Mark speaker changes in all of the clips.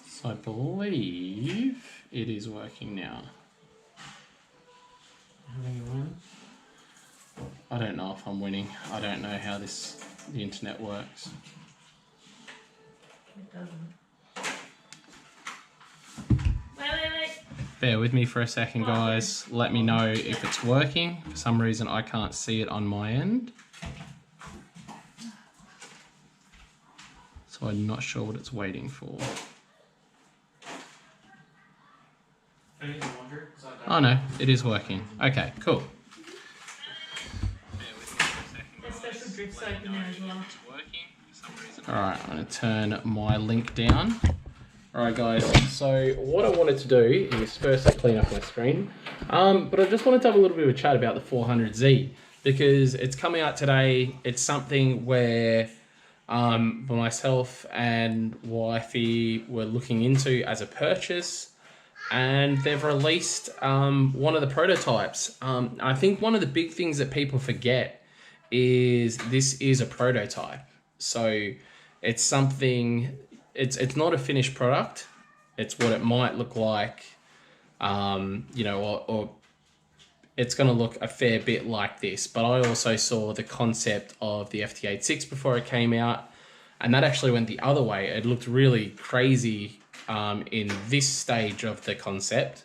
Speaker 1: So I believe it is working now. I don't know if I'm winning. I don't know how the internet works.
Speaker 2: It doesn't. Wait.
Speaker 1: Bear with me for a second, guys. Let me know if it's working. For some reason, I can't see it on my end. So I'm not sure what it's waiting for. Oh no, it is working. Okay, cool.
Speaker 2: There's special drip soap in there as well.
Speaker 1: Alright, I'm going to turn my link down. Alright guys, so what I wanted to do is first clean up my screen. But I just wanted to have a little bit of a chat about the 400Z because it's coming out today. It's something where myself and wifey were looking into as a purchase. And they've released one of the prototypes. I think one of the big things that people forget is this is a prototype. So it's something, it's not a finished product. It's what it might look like, you know, or it's going to look a fair bit like this. But I also saw the concept of the FT86 before it came out. And that actually went the other way. It looked really crazy in this stage of the concept,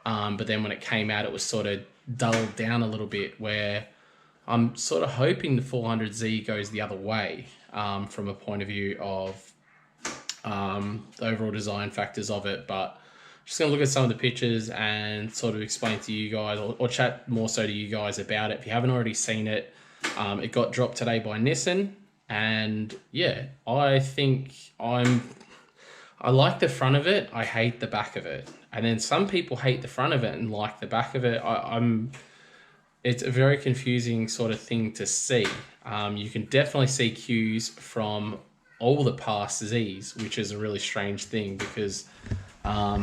Speaker 1: but then when it came out, it was sort of dulled down a little bit, where I'm sort of hoping the 400Z goes the other way from a point of view of the overall design factors of it. But just going to look at some of the pictures and sort of explain to you guys, or chat more so to you guys about it. If you haven't already seen it, it got dropped today by Nissan, and yeah, I think I like the front of it. I hate the back of it. And then some people hate the front of it and like the back of it. It's a very confusing sort of thing to see. You can definitely see cues from all the past Zs, which is a really strange thing because I'll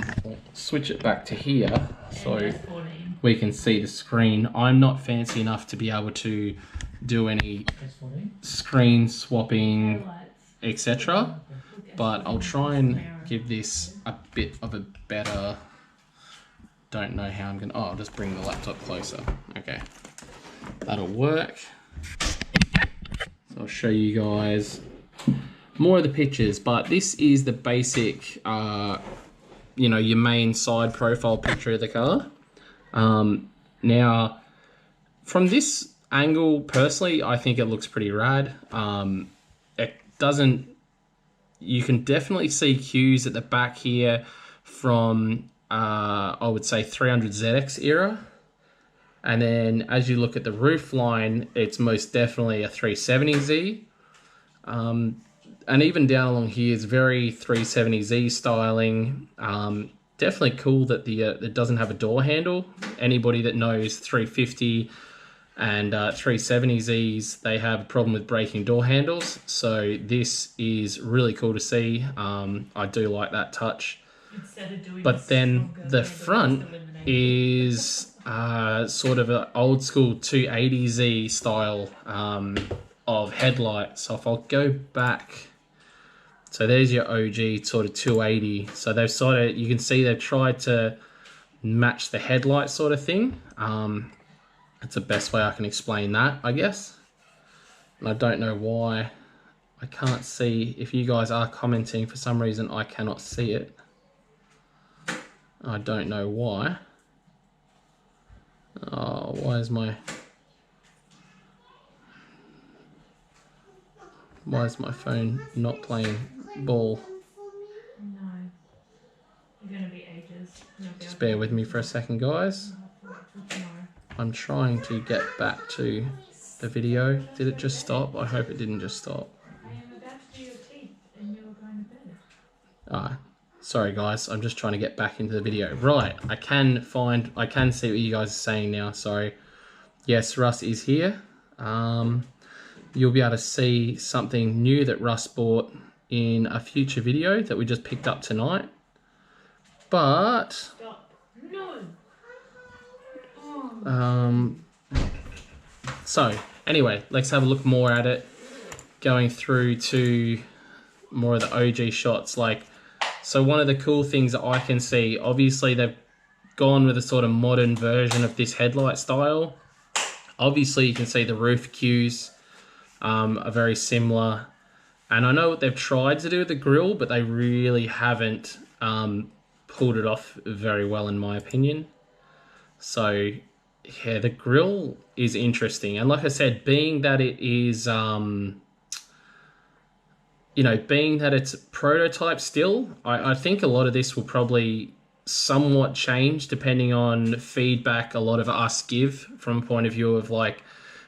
Speaker 1: switch it back to here so we can see the screen. I'm not fancy enough to be able to do any screen swapping, etc. But I'll try and give this a bit of a better, don't know how I'm gonna, oh, I'll just bring the laptop closer. Okay, that'll work. So I'll show you guys more of the pictures, but this is the basic, you know, your main side profile picture of the car. Now, from this angle, personally, I think it looks pretty rad. It doesn't, you can definitely see cues at the back here from, I would say 300ZX era. And then as you look at the roof line, it's most definitely a 370Z. And even down along here is very 370Z styling. Definitely cool that it doesn't have a door handle. Anybody that knows 350 and 370Zs, they have a problem with breaking door handles. So this is really cool to see. I do like that touch. But then the front is sort of an old school 280Z style of headlight. So if I'll go back, so there's your OG sort of 280. So they've sort of, you can see they've tried to match the headlight sort of thing. That's the best way I can explain that, I guess. And I don't know why I can't see. If you guys are commenting, for some reason I cannot see it. I don't know why. Oh, why is my phone not playing ball?
Speaker 2: No. You're gonna be ages.
Speaker 1: Just bear with me for a second, guys. I'm trying to get back to the video. Did it just stop? I hope it didn't just stop.
Speaker 2: I am about to do your teeth and you were going to bed.
Speaker 1: Sorry guys, I'm just trying to get back into the video. Right, I can see what you guys are saying now, sorry. Yes, Russ is here. You'll be able to see something new that Russ bought in a future video that we just picked up tonight. But
Speaker 2: Stop. No.
Speaker 1: So anyway, let's have a look more at it. Going through to more of the OG shots. So one of the cool things that I can see, obviously they've gone with a sort of modern version of this headlight style. Obviously you can see the roof cues are very similar. And I know what they've tried to do with the grille, but they really haven't pulled it off very well in my opinion. So yeah, the grille is interesting. And like I said, being that it is, being that it's prototype still, I think a lot of this will probably somewhat change depending on feedback a lot of us give from a point of view of like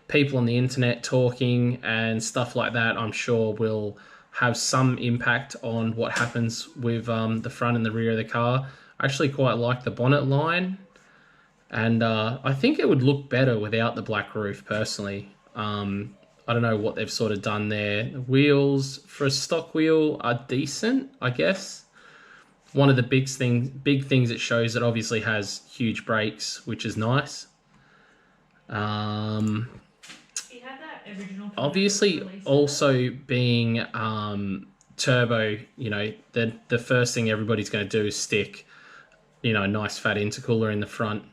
Speaker 1: people on the internet talking and stuff like that. I'm sure will have some impact on what happens with the front and the rear of the car. I actually quite like the bonnet line, and I think it would look better without the black roof personally. I don't know what they've sort of done there. The wheels for a stock wheel are decent, I guess. One of the big things it shows, it obviously has huge brakes, which is nice. Obviously, also being turbo, the first thing everybody's going to do is stick, a nice fat intercooler in the front.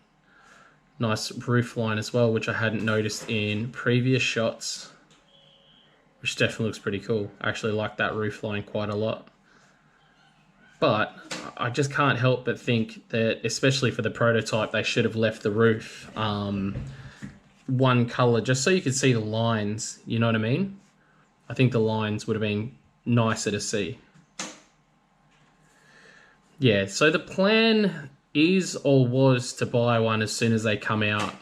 Speaker 1: Nice roof line as well, which I hadn't noticed in previous shots, which definitely looks pretty cool. I actually like that roof line quite a lot. But I just can't help but think that, especially for the prototype, they should have left the roof one color just so you could see the lines, you know what I mean? I think the lines would have been nicer to see. Yeah, so the plan is or was to buy one as soon as they come out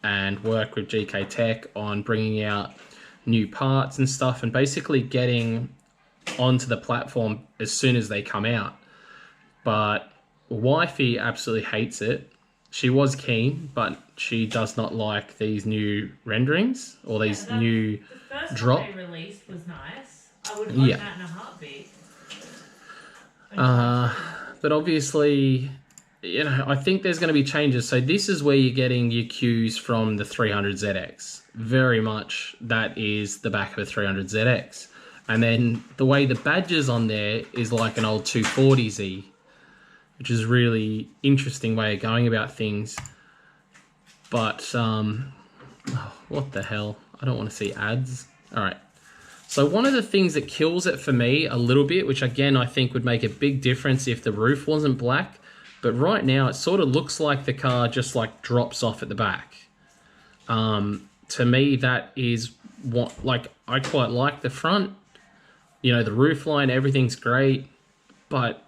Speaker 1: and work with GK Tech on bringing out new parts and stuff and basically getting onto the platform as soon as they come out. But wifey absolutely hates it. She was keen, but she does not like these new renderings or these new drop.
Speaker 2: The first one they released was nice. I would watch that in a heartbeat.
Speaker 1: But obviously, I think there's going to be changes. So this is where you're getting your cues from the 300ZX. Very much that is the back of a 300ZX. And then the way the badge is on there is like an old 240Z, which is a really interesting way of going about things. But, what the hell? I don't want to see ads. All right. So one of the things that kills it for me a little bit, which again, I think would make a big difference if the roof wasn't black, but right now it sort of looks like the car just like drops off at the back. To me, that is what, I quite like the front, the roof line, everything's great, but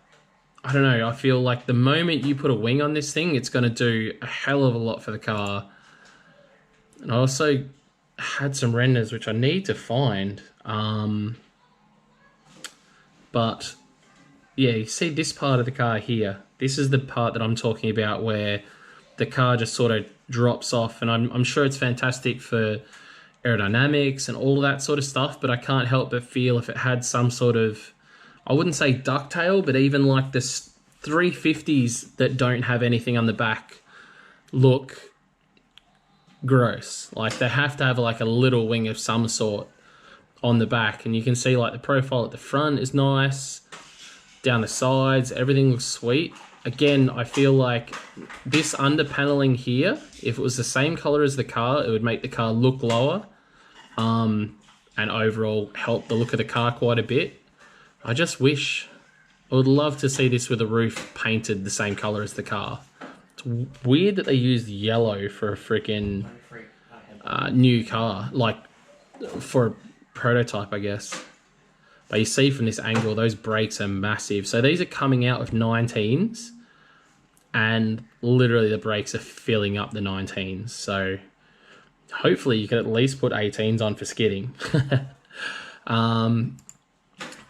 Speaker 1: I don't know, I feel like the moment you put a wing on this thing, it's going to do a hell of a lot for the car. And I also had some renders, which I need to find. But yeah, you see this part of the car here. This is the part that I'm talking about where the car just sort of drops off. And I'm sure it's fantastic for aerodynamics and all that sort of stuff, but I can't help but feel if it had some sort of, I wouldn't say ducktail, but even like the 350s that don't have anything on the back look gross. Like they have to have like a little wing of some sort on the back, and you can see like the profile at the front is nice, down the sides, everything looks sweet. Again, I feel like this under paneling here, if it was the same color as the car, it would make the car look lower and overall help the look of the car quite a bit. I just wish, I would love to see this with the roof painted the same color as the car. It's weird that they used yellow for a freaking new car, like for a prototype, I guess. But you see from this angle, those brakes are massive. So these are coming out with 19s, and literally the brakes are filling up the 19s. So hopefully you can at least put 18s on for skidding.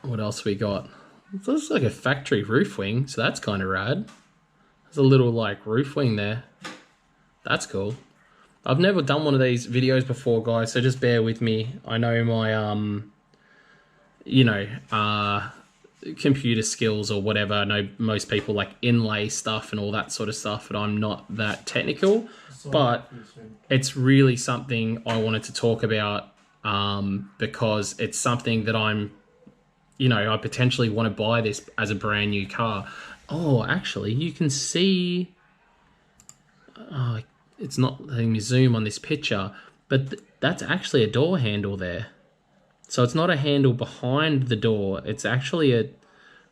Speaker 1: What else we got? It looks like a factory roof wing, so that's kind of rad. There's a little like roof wing there. That's cool. I've never done one of these videos before, guys, so just bear with me. I know my computer skills or whatever. I know most people like inlay stuff and all that sort of stuff, but I'm not that technical. But it's really something I wanted to talk about because it's something that I potentially want to buy this as a brand new car. Oh, actually, you can see... Oh, it's not letting me zoom on this picture, but that's actually a door handle there. So it's not a handle behind the door. It's actually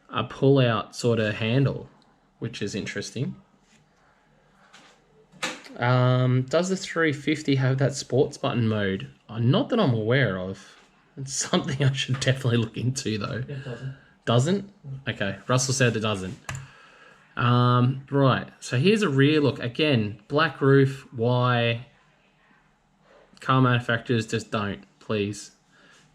Speaker 1: a pull-out sort of handle, which is interesting. Does the 350 have that sports button mode? Not that I'm aware of. It's something I should definitely look into, though.
Speaker 3: It doesn't.
Speaker 1: Doesn't? Okay, Russell said it doesn't. Right, so here's a rear look. Again, black roof. Why? Car manufacturers just don't, please.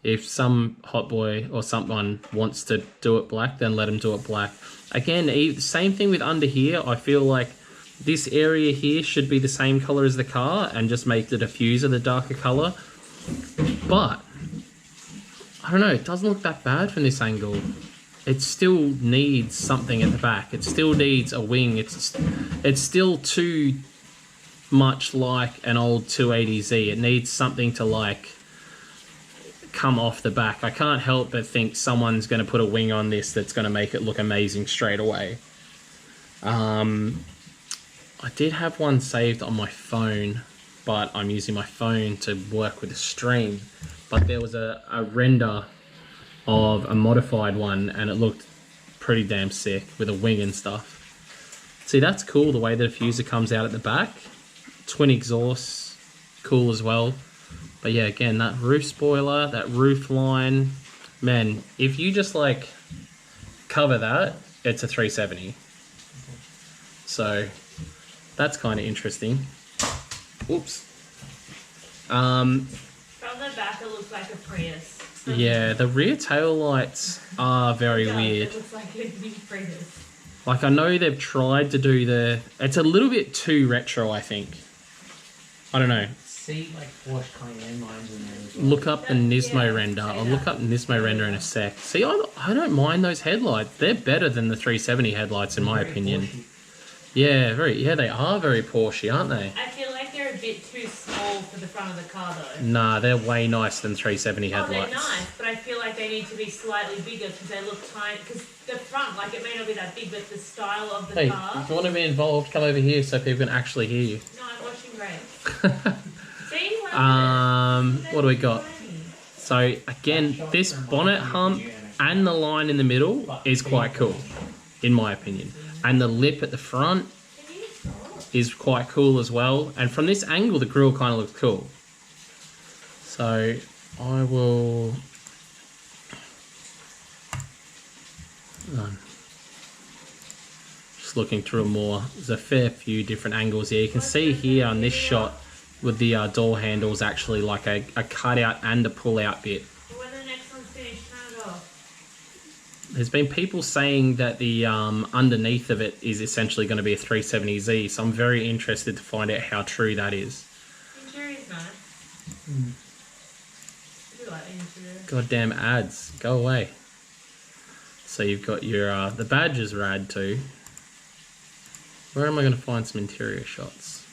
Speaker 1: If some hot boy or someone wants to do it black, then let them do it black. Again, same thing with under here. I feel like this area here should be the same color as the car and just make the diffuser the darker color. But, I don't know, it doesn't look that bad from this angle. It still needs something at the back. It still needs a wing. It's still too much like an old 280Z. It needs something to like come off the back. I can't help but think someone's going to put a wing on this that's going to make it look amazing straight away. I did have one saved on my phone, but I'm using my phone to work with the stream. But there was a render of a modified one, and it looked pretty damn sick with a wing and stuff. See, that's cool, the way the diffuser comes out at the back. Twin exhausts, cool as well. But yeah, again, that roof spoiler, that roof line, man, if you just like cover that, it's a 370. So that's kind of interesting. Oops.
Speaker 2: From the back, it looks like a Prius.
Speaker 1: Yeah, the rear tail lights are very weird.
Speaker 2: It looks like a new Prius.
Speaker 1: Like, I know they've tried to do it's a little bit too retro, I think. I don't know.
Speaker 3: See, like, Porsche Cayenne lines in there as well.
Speaker 1: Look up the Nismo render. I'll look up Nismo render in a sec. See, I don't mind those headlights. They're better than the 370 headlights, in my opinion.
Speaker 3: Porsche.
Speaker 1: Yeah, they are very Porsche, aren't they?
Speaker 2: I feel like they're a bit too small for the front of the car, though.
Speaker 1: Nah, they're way nicer than 370
Speaker 2: Oh,
Speaker 1: headlights.
Speaker 2: they're nice, but I feel like they need to be slightly bigger because they look tiny. Because the front, like, it may not be that big, but the style of the
Speaker 1: Hey,
Speaker 2: car...
Speaker 1: if you want to be involved, come over here so people can actually hear you.
Speaker 2: No, I'm watching Grace. See?
Speaker 1: What do we got? So, again, this bonnet hump and the line in the middle is quite cool, in my opinion. And the lip at the front is quite cool as well. And from this angle, the grille kind of looks cool. So, I will... Just looking through more. There's a fair few different angles here. You can see here on this shot with the door handles actually like a cutout and a pull-out bit.
Speaker 2: When the next one's finished, turn it off.
Speaker 1: There's been people saying that the underneath of it is essentially going to be a 370Z, so I'm very interested to find out how true that is.
Speaker 2: Interior is nice. I do like the interior.
Speaker 1: Goddamn ads, go away. So you've got your the badge is rad too. Where am I going to find some interior shots?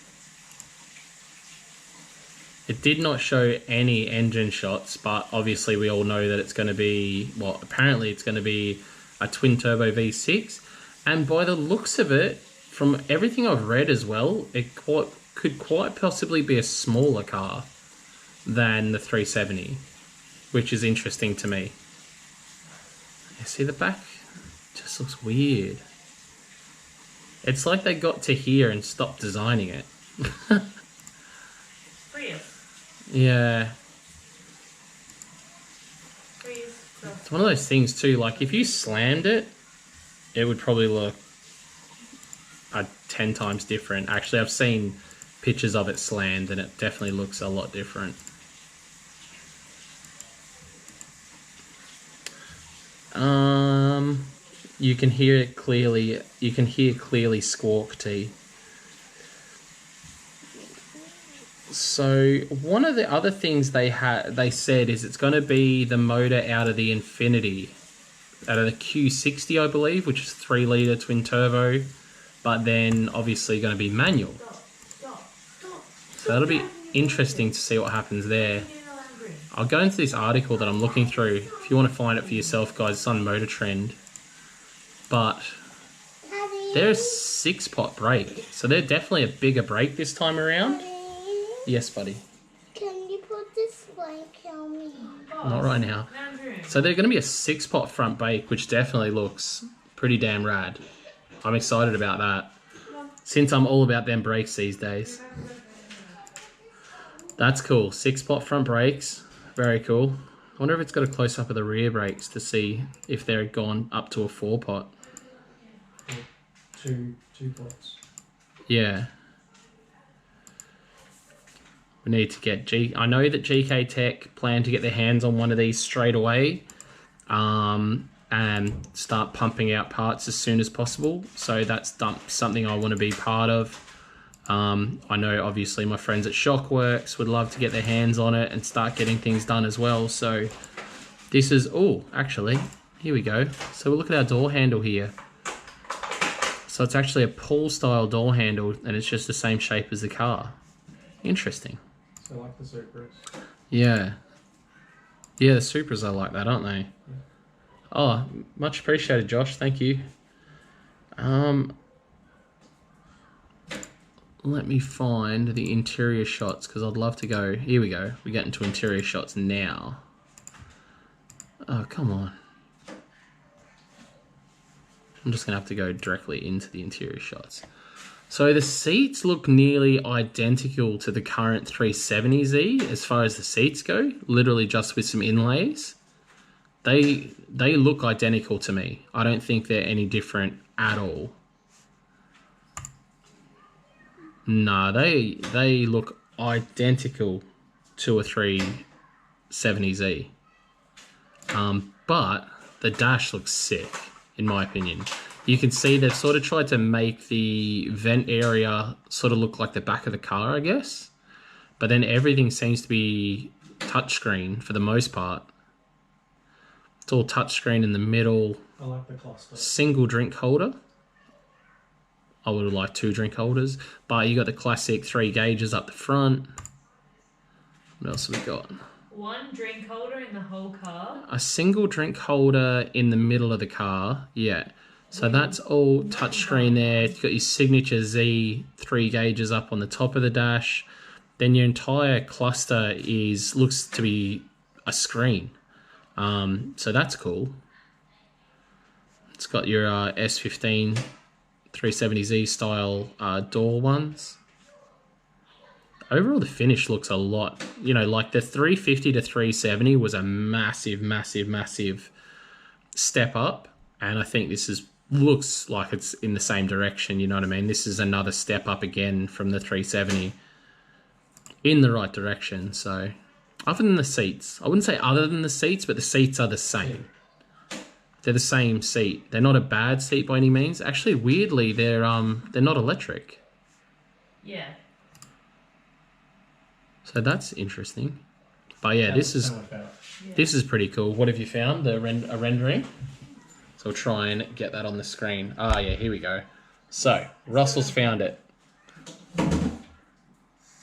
Speaker 1: It did not show any engine shots, but obviously we all know that it's going to be, well, apparently it's going to be a twin-turbo V6. And by the looks of it, from everything I've read as well, it could quite possibly be a smaller car than the 370, which is interesting to me. You see the back? Just looks weird. It's like they got to here and stopped designing it.
Speaker 2: Prius.
Speaker 1: Yeah.
Speaker 2: Prius.
Speaker 1: It's one of those things too, like if you slammed it, it would probably look 10 times different. Actually, I've seen pictures of it slammed and it definitely looks a lot different. You can hear it clearly. You can hear clearly Squawk T. So one of the other things they said is it's going to be the motor out of the Infinity. out of the Q60, I believe, which is 3 litre twin turbo, but then obviously going to be manual. So that'll be interesting to see what happens there. I'll go into this article that I'm looking through. If you want to find it for yourself, guys, it's on Motor Trend. But they're a 6-pot brake, so they're definitely a bigger brake this time around. Yes, buddy.
Speaker 4: Can you put this blanket on me?
Speaker 1: Not right now. So they're going to be a 6-pot front brake, which definitely looks pretty damn rad. I'm excited about that, since I'm all about them brakes these days. That's cool. 6-pot front brakes. Very cool. I wonder if it's got a close-up of the rear brakes to see if they're gone up to a 4-pot.
Speaker 3: Two pots.
Speaker 1: Yeah. We need to get I know that GK Tech plan to get their hands on one of these straight away, and start pumping out parts as soon as possible. So that's something I want to be part of. I know obviously my friends at Shockworks would love to get their hands on it and start getting things done as well. So this is, oh, actually, here we go. So we'll look at our door handle here. So it's actually a pull style door handle, and it's just the same shape as the car. Interesting.
Speaker 3: So like the Supras.
Speaker 1: Yeah. Yeah, the Supras are like that, aren't they? Yeah. Oh, much appreciated, Josh. Thank you. Let me find the interior shots, because I'd love to go. Here we go. We get into interior shots now. Oh, come on. I'm just going to have to go directly into the interior shots. So the seats look nearly identical to the current 370Z as far as the seats go, literally just with some inlays. They look identical to me. I don't think they're any different at all. No, they look identical to a 370Z. But the dash looks sick, in my opinion. You can see they've sort of tried to make the vent area sort of look like the back of the car, I guess. But then everything seems to be touchscreen for the most part. It's all touchscreen in the middle.
Speaker 3: I like the cluster.
Speaker 1: Single drink holder. I would have liked 2 drink holders. But you got the classic 3 gauges up the front. What else have we got?
Speaker 2: 1 drink holder in the whole car.
Speaker 1: A single drink holder in the middle of the car. Yeah. So that's all touchscreen there. You've got your signature Z 3 gauges up on the top of the dash. Then your entire cluster looks to be a screen. So that's cool. It's got your S15 370Z style door ones. Overall, the finish looks a lot, like the 350 to 370 was a massive, massive, massive step up. And I think this looks like it's in the same direction, you know what I mean? This is another step up again from the 370 in the right direction. So other than the seats, I wouldn't say other than the seats, but the seats are the same. They're the same seat. They're not a bad seat by any means. Actually, weirdly, they're not electric.
Speaker 2: Yeah.
Speaker 1: So that's interesting. But yeah, this is pretty cool. What have you found? A rendering? So we'll try and get that on the screen. Ah, yeah, here we go. So Russell's found it.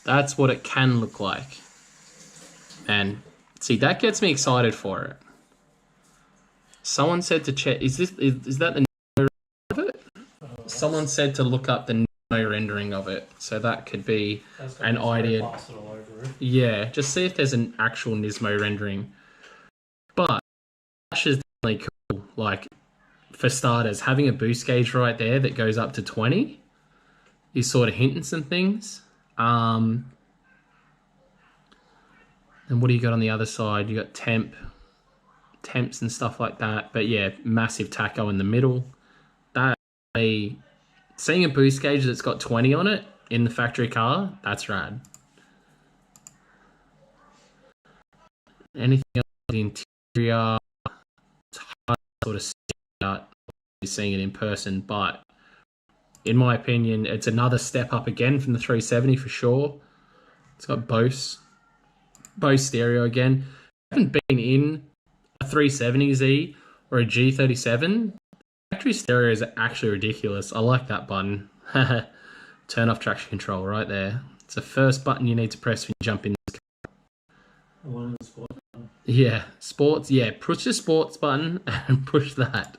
Speaker 1: That's what it can look like. And see, that gets me excited for it. Someone said to check. Is that the Nemo of it? Someone said to look up the Nemo rendering of it. So that could be an idea. Yeah, just see if there's an actual Nismo rendering. But Dash is definitely cool. Like, for starters, having a boost gauge right there that goes up to 20 is sort of hinting some things. And what do you got on the other side? You got temps and stuff like that. But yeah, massive tacho in the middle. Seeing a boost gauge that's got 20 on it in the factory car, that's rad. Anything else in the interior? It's hard to sort of see out seeing it in person, but in my opinion, it's another step up again from the 370 for sure. It's got Bose stereo again. I haven't been in a 370Z or a G37. Factory stereo is actually ridiculous. I like that button. Turn off traction control right there. It's the first button you need to press when you jump in.
Speaker 3: The one in the sport.
Speaker 1: Yeah, sports. Yeah, push the sports button and push that.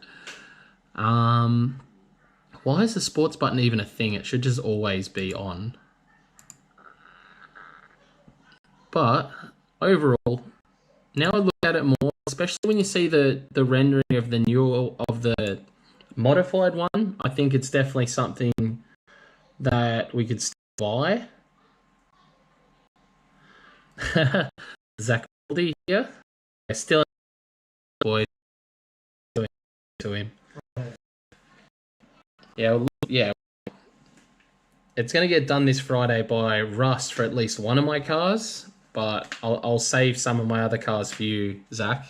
Speaker 1: Why is the sports button even a thing? It should just always be on. But overall, now I look at it more, especially when you see the rendering of the new of the modified one. I think it's definitely something that we could still buy. Zach Aldi here. I still boys to him. Yeah. It's going to get done this Friday by Rust for at least one of my cars, but I'll save some of my other cars for you, Zach.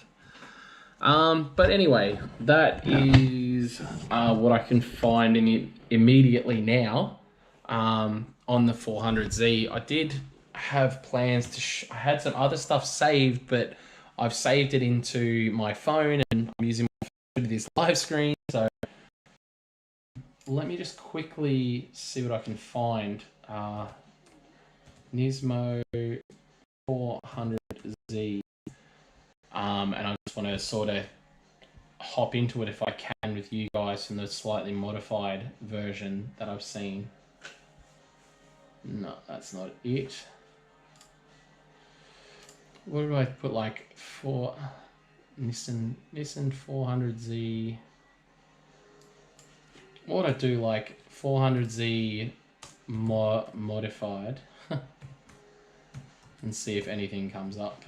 Speaker 1: But anyway, that is what I can find immediately now on the 400Z. I did have plans to... I had some other stuff saved, but I've saved it into my phone, and I'm using my phone to this live screen, so let me just quickly see what I can find. Nismo 400Z. And I just want to sort of hop into it if I can with you guys in the slightly modified version that I've seen. No, that's not it. What do I put, like, for Nissan 400Z? What would I do, like 400Z modified and see if anything comes up.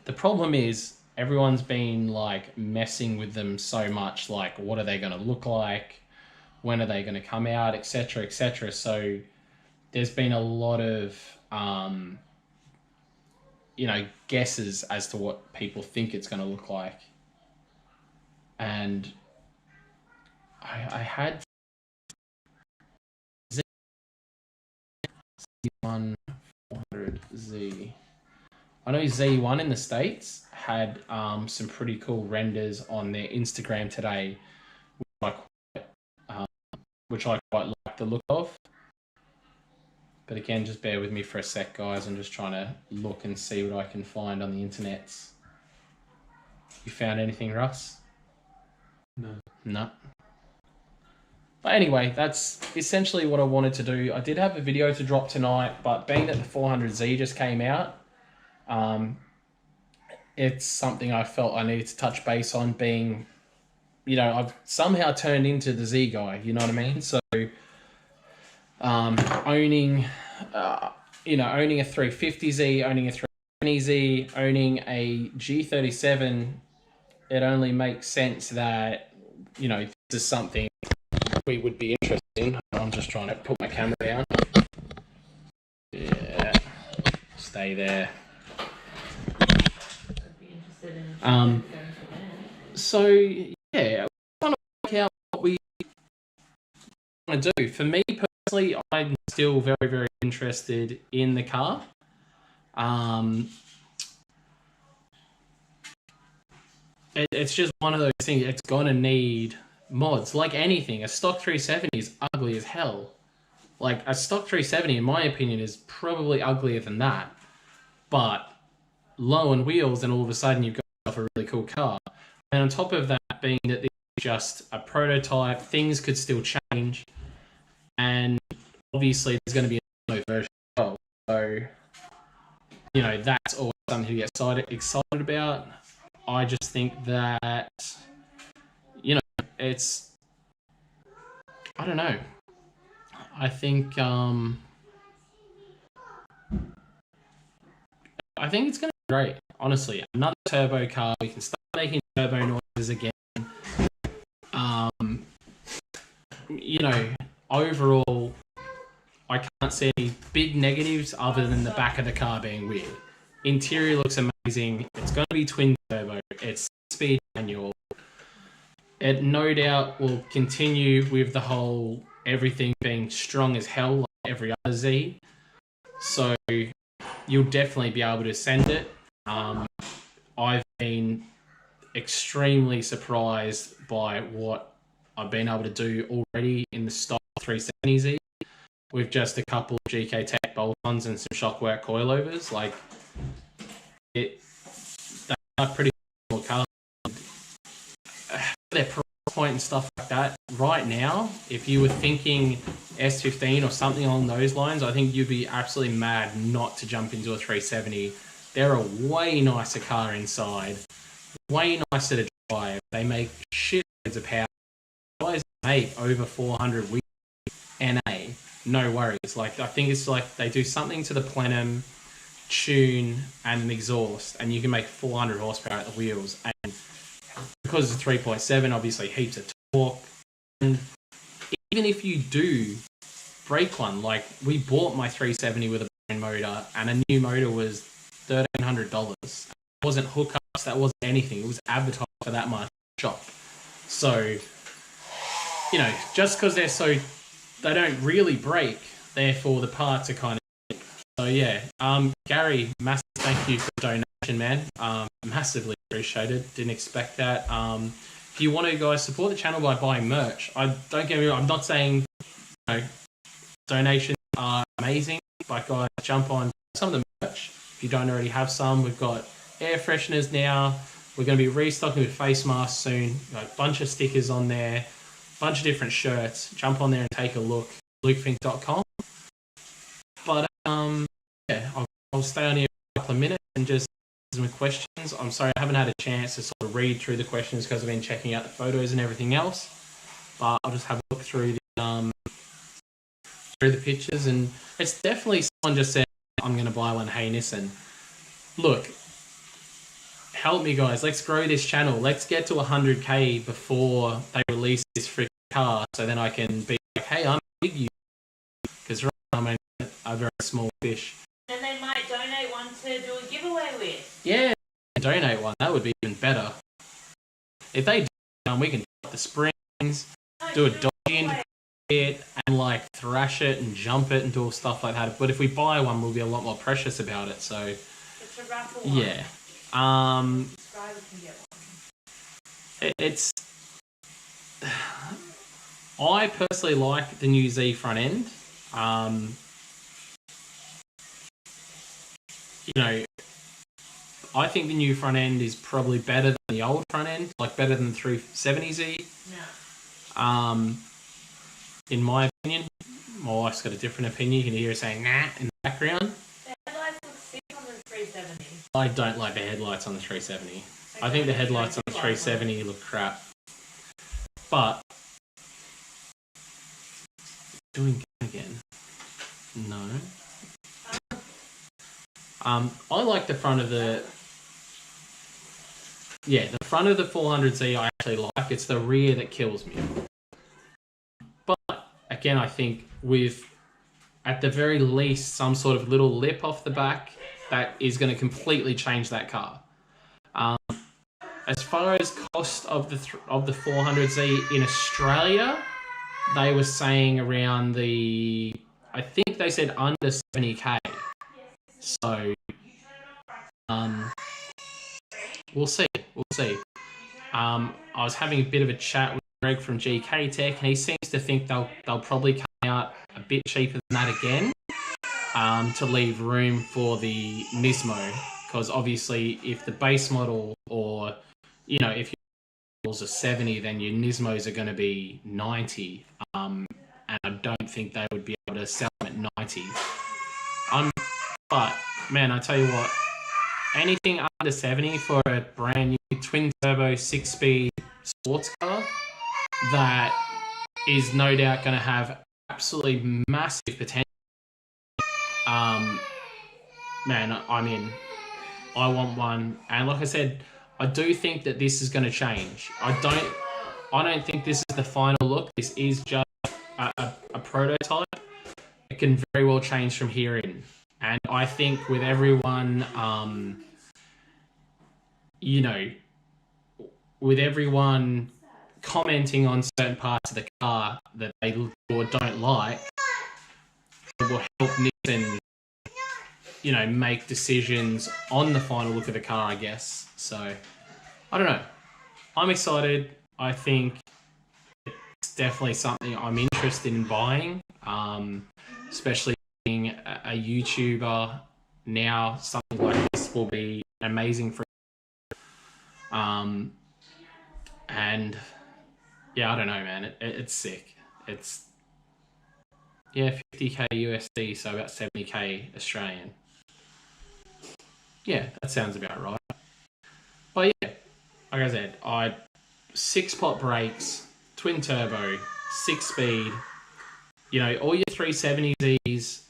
Speaker 1: The problem is everyone's been like messing with them so much, like what are they going to look like, when are they going to come out, etc, etc. So there's been a lot of guesses as to what people think it's going to look like. And I had Z1 400Z. I know Z1 in the States had some pretty cool renders on their Instagram today, which I quite like the look of. But again, just bear with me for a sec, guys. I'm just trying to look and see what I can find on the internet. You found anything, Russ?
Speaker 3: No.
Speaker 1: No. But anyway, that's essentially what I wanted to do. I did have a video to drop tonight, but being that the 400Z just came out, it's something I felt I needed to touch base on, being, I've somehow turned into the Z guy, you know what I mean? So, owning a 350Z, owning a 320Z, owning a G37, it only makes sense that, this is something we would be interested in. I'm just trying to put my camera down. Yeah, stay there. So yeah, trying to work out what we want to do. For me personally, I'm still very, very interested in the car. It's just one of those things. It's gonna need mods, like anything. A stock 370 is ugly as hell. Like a stock 370, in my opinion, is probably uglier than that. But low on wheels, and all of a sudden you've got a really cool car. And on top of that, being that this is just a prototype, things could still change, and obviously there's going to be a demo version as well. So, that's always something to get excited about. I just think that, it's, I don't know. I think it's going to be great, honestly. Another turbo car, we can start making turbo noises again. Overall, I can't see any big negatives other than the back of the car being weird. Interior looks amazing. It's going to be twin turbo. It's speed manual. It no doubt will continue with the whole everything being strong as hell like every other Z. So you'll definitely be able to send it. I've been extremely surprised by what I've been able to do already in the stock 370Z with just a couple of GK Tech bolt-ons and some Shockwork coilovers. Like, they are pretty cool cars. Their price point and stuff like that, right now, if you were thinking S15 or something along those lines, I think you'd be absolutely mad not to jump into a 370. They're a way nicer car inside, way nicer to drive. They make shitloads of power. Guys make over 400 wheels NA, no worries. Like, I think it's like they do something to the plenum, tune, and an exhaust, and you can make 400 horsepower at the wheels. And because it's 3.7, obviously heaps of torque. And even if you do break one, like we bought my 370 with a brand motor, and a new motor was $1,300. It wasn't hookups, that wasn't anything. It was advertised for that much shop. So, you know, just because they don't really break, therefore the parts are kind of. So yeah, Gary, massive thank you for the donation, man. Massively appreciated. Didn't expect that. If you want to, guys, support the channel by buying merch. Don't get me wrong, I'm not saying, you know, donations are amazing, but guys, jump on some of the merch. If you don't already have some, we've got air fresheners now. We're going to be restocking with face masks soon. We've got a bunch of stickers on there, a bunch of different shirts. Jump on there and take a look. LukeFink.com. But yeah, I'll stay on here for a couple of minutes and just some questions. I'm sorry I haven't had a chance to sort of read through the questions because I've been checking out the photos and everything else. But I'll just have a look through the pictures, and it's definitely someone just said, I'm going to buy one. Hey Nissan, look, help me guys. Let's grow this channel. Let's get to 100k before they release this freaking car, so then I can be like, hey, I'm big you, because right now I'm a very small fish.
Speaker 2: And they might donate one to do a giveaway with.
Speaker 1: Yeah, donate one. That would be even better. If they do, we can drop the springs, do a dodgy into it, and like thrash it and jump it and do all stuff like that. But if we buy one, we'll be a lot more precious about it. So
Speaker 2: it's a raffle one.
Speaker 1: Yeah.
Speaker 2: Subscribers can get one.
Speaker 1: It's. I personally like the new Z front end. You know, I think the new front end is probably better than the old front end, like better than the 370Z.
Speaker 2: No.
Speaker 1: In my opinion, my wife's got a different opinion. You can hear her saying "nah" in the background.
Speaker 2: The headlights look sick on the 370.
Speaker 1: I don't like the headlights on the 370. I think the headlights on the 370 look crap. But doing again, no. I like the front of the. Yeah, the front of the 400Z I actually like. It's the rear that kills me. But again, I think with, at the very least, some sort of little lip off the back that is going to completely change that car. As far as cost of the 400Z in Australia, they were saying around the, I think they said under 70k. So, we'll see. I was having a bit of a chat with Greg from GK Tech, and he seems to think they'll probably come out a bit cheaper than that again, to leave room for the Nismo. Because obviously, if the base model, or you know, if your models are 70, then your Nismos are going to be 90. And I don't think they would be able to sell them at 90. But man, I tell you what, anything under 70 for a brand new twin turbo 6-speed sports car that is no doubt going to have absolutely massive potential. Man, I'm in. I want one, and like I said, I do think that this is going to change. I don't think this is the final look. This is just a prototype. It can very well change from here in. And I think with everyone, you know, with everyone commenting on certain parts of the car that they or don't like, it will help Nissan, you know, make decisions on the final look of the car, I guess. So, I don't know. I'm excited. I think it's definitely something I'm interested in buying, especially being a YouTuber now. Something like this will be amazing for. And yeah, I don't know, man. It's sick. It's 50k USD, so about 70k Australian. Yeah, that sounds about right. But yeah, like I said, 6-pot brakes, twin turbo, 6-speed. You know, all your 370Zs,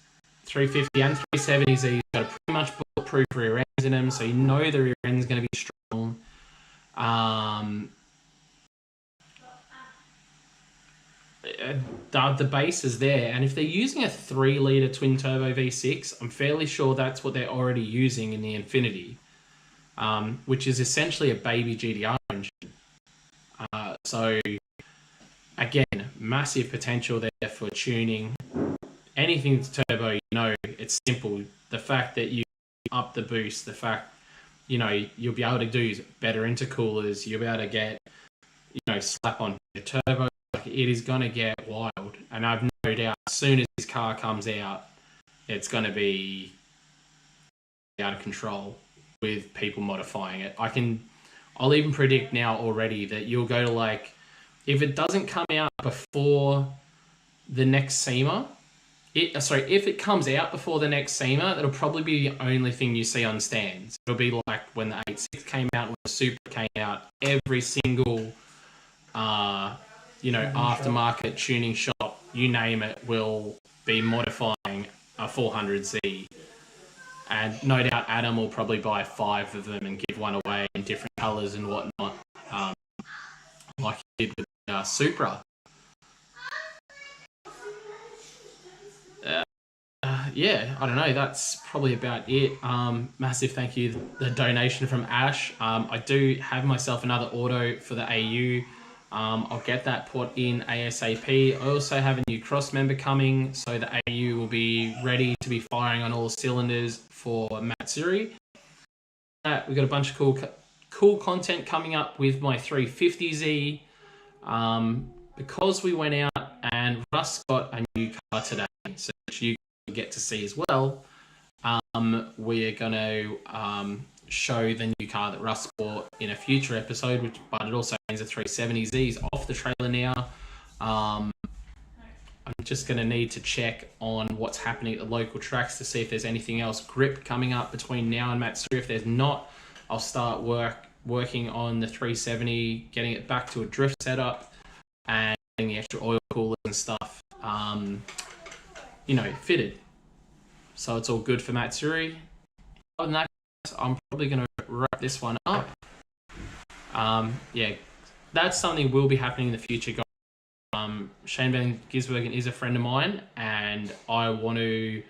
Speaker 1: 350 and 370Zs got a pretty much bulletproof rear ends in them, so you know the rear end's going to be strong. The base is there, and if they're using a 3-litre twin turbo V6, I'm fairly sure that's what they're already using in the Infinity, which is essentially a baby GTR engine. So again, massive potential there for tuning. Anything to turbo, you know, it's simple. The fact that you up the boost, the fact, you know, you'll be able to do better intercoolers, you'll be able to get, you know, slap on the turbo. Like, it is going to get wild. And I've no doubt as soon as this car comes out, it's going to be out of control with people modifying it. I'll even predict now already that you'll go to, like, if it doesn't come out before the next SEMA, if it comes out before the next SEMA, that'll probably be the only thing you see on stands. It'll be like when the 8.6 came out, when the Super came out, every single, you know, aftermarket tuning shop, you name it, will be modifying a 400Z. And no doubt Adam will probably buy 5 of them and give one away in different colours and whatnot, like he did with Supra. Yeah, I don't know. That's probably about it. Massive thank you, the donation from Ash. I do have myself another auto for the AU. I'll get that put in ASAP. I also have a new cross member coming, so the AU will be ready to be firing on all cylinders for Matsuri. We've got a bunch of cool content coming up with my 350Z. Because we went out and Russ got a new car today, so that you get to see as well, we're going to show the new car that Russ bought in a future episode, but it also means a 370Z is off the trailer now. I'm just going to need to check on what's happening at the local tracks to see if there's anything else grip coming up between now and Matsuri. If there's not, I'll start working on the 370, getting it back to a drift setup and getting the extra oil coolers and stuff, you know, fitted. So it's all good for Matsuri. Other than that, I'm probably going to wrap this one up. Yeah, that's something will be happening in the future, guys. Shane Van Gisbergen is a friend of mine, and I want to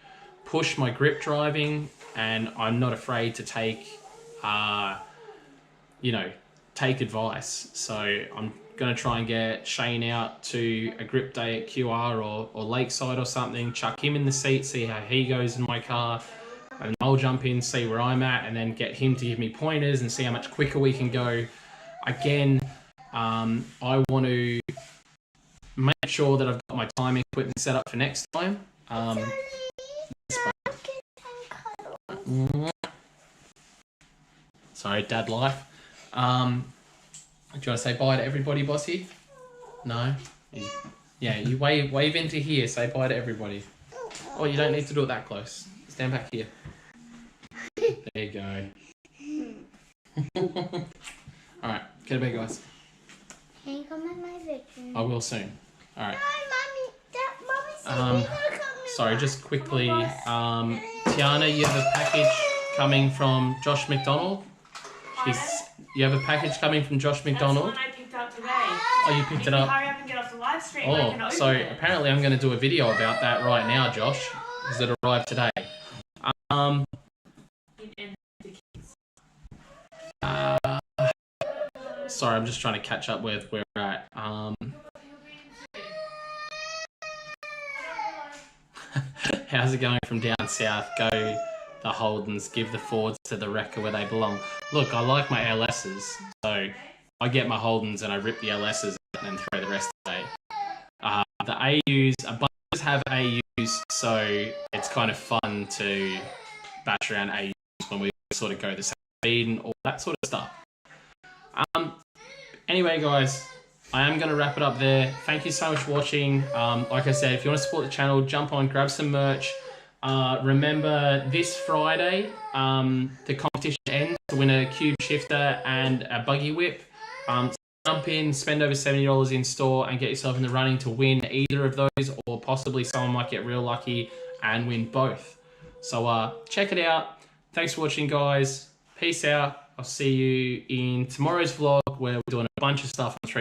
Speaker 1: push my grip driving, and I'm not afraid to take, you know, take advice. So I'm going to try and get Shane out to a grip day at QR or Lakeside or something, chuck him in the seat, see how he goes in my car, and I'll jump in, see where I'm at, and then get him to give me pointers and see how much quicker we can go. Again, I want to make sure that I've got my timing equipment set up for next time. Sorry, dad life. Do you want to say bye to everybody, Bossy? No? Yeah, you wave into here, say bye to everybody. Oh, you don't need to do it that close. Stand back here. There you go. Alright, get to bed, guys.
Speaker 4: Can you come in my bedroom?
Speaker 1: I will soon. Alright.
Speaker 4: No, Mommy said
Speaker 1: Sorry, just quickly. Tiana, you have a package coming from Josh McDonald. You have a package coming from Josh McDonald.
Speaker 2: That's the one I picked up today.
Speaker 1: Oh, you picked it up.
Speaker 2: Hurry up and get off the live stream. I can
Speaker 1: Oh,
Speaker 2: open
Speaker 1: so
Speaker 2: it.
Speaker 1: apparently I'm going to do a video about that right now, Josh, because it arrived today. Sorry, I'm just trying to catch up with where we're at. How's it going from down south? Go the Holdens, give the Fords to the Wrecker where they belong. Look, I like my LSs, so I get my Holdens and I rip the LSs out and throw the rest away. The AUs, a bunch of us have AUs, so it's kind of fun to bash around AUs when we sort of go the same speed and all that sort of stuff. Anyway, guys, I am going to wrap it up there. Thank you so much for watching. Like I said, if you want to support the channel, jump on, grab some merch. Remember, this Friday, the competition ends to win a cube shifter and a buggy whip. Jump in, spend over $70 in store and get yourself in the running to win either of those, or possibly someone might get real lucky and win both. So check it out. Thanks for watching, guys. Peace out. I'll see you in tomorrow's vlog where we're doing a bunch of stuff on 3